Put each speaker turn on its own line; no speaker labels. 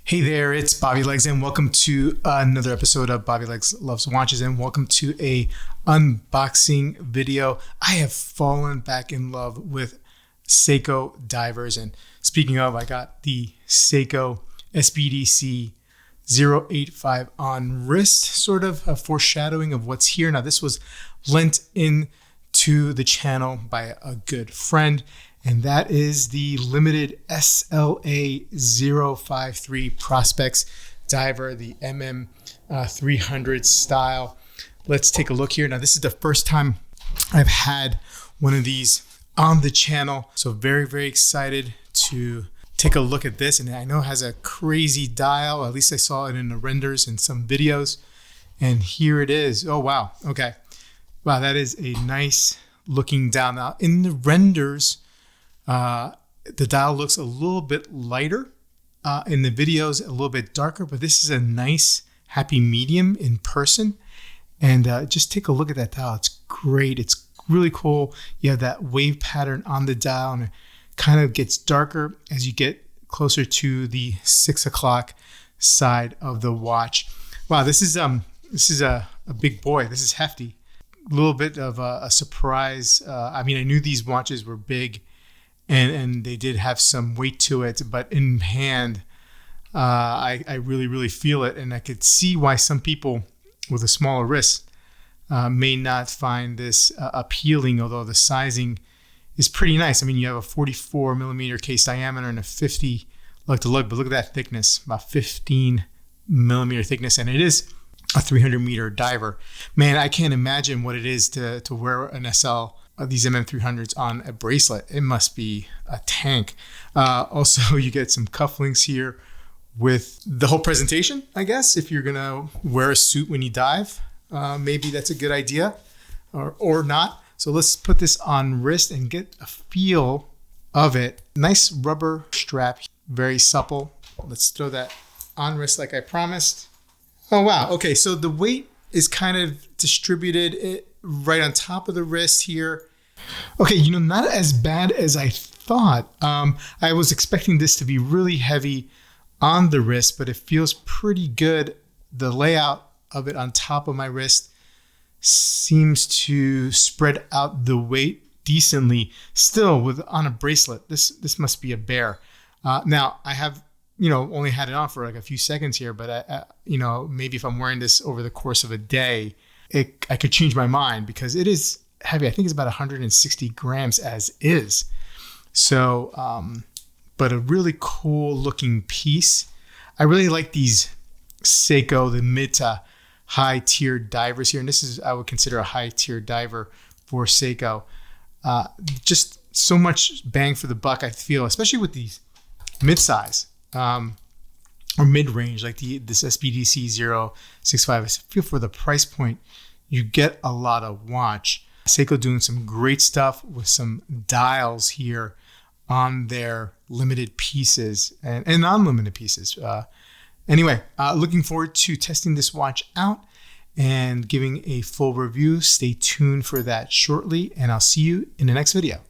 Hey there, it's Bobby Legs and welcome to another episode of Bobby Legs Loves Watches and welcome to a unboxing video. I have fallen back in love with Seiko divers, and speaking of, I got the Seiko SLA053 on wrist, sort of a foreshadowing of what's here. Now this was lent in to the channel by a good friend, and that is the limited SLA053 Prospex diver, the MM300 style. Let's take a look here. Now, this is the first time I've had one of these on the channel, so very, very excited to take a look at this. And I know it has a crazy dial. At least I saw it in the renders and some videos. And here it is. Oh, wow. Okay. Wow, that is a nice looking dial. Now, in the renders, the dial looks a little bit lighter. In the videos, a little bit darker, but this is a nice happy medium in person. And just take a look at that dial. It's great. It's really cool. You have that wave pattern on the dial, and it kind of gets darker as you get closer to the 6 o'clock side of the watch. Wow, this is a big boy. This is hefty. A little bit of a surprise. I mean, I knew these watches were big, and they did have some weight to it, but in hand, I really, really feel it. And I could see why some people with a smaller wrist may not find this appealing, although the sizing is pretty nice. I mean, you have a 44 millimeter case diameter and a 50 lug to lug, but look at that thickness, about 15 millimeter thickness, and it is a 300 meter diver. Man, I can't imagine what it is to wear an SL, these MM300s on a bracelet. It must be a tank. Also, you get some cufflinks here with the whole presentation, I guess. If you're gonna wear a suit when you dive, maybe that's a good idea, or not. So let's put this on wrist and get a feel of it. Nice rubber strap, very supple. Let's throw that on wrist like I promised. Oh, wow. Okay, so the weight is kind of distributed right on top of the wrist here. Okay, not as bad as I thought. I was expecting this to be really heavy on the wrist, but it feels pretty good. The layout of it on top of my wrist seems to spread out the weight decently. Still, on a bracelet, this must be a bear. Now, I have only had it on for like a few seconds here, but maybe if I'm wearing this over the course of a day, I could change my mind because it is heavy. I think it's about 160 grams as is. So, but a really cool looking piece. I really like these Seiko, the mid to high tier divers here. And this is, I would consider a high tier diver for Seiko. Just so much bang for the buck, I feel, especially with these mid-size or mid-range, like this SLA053. I feel for the price point, you get a lot of watch. Seiko doing some great stuff with some dials here on their limited pieces and non-limited pieces. Anyway, looking forward to testing this watch out and giving a full review. Stay tuned for that shortly, and I'll see you in the next video.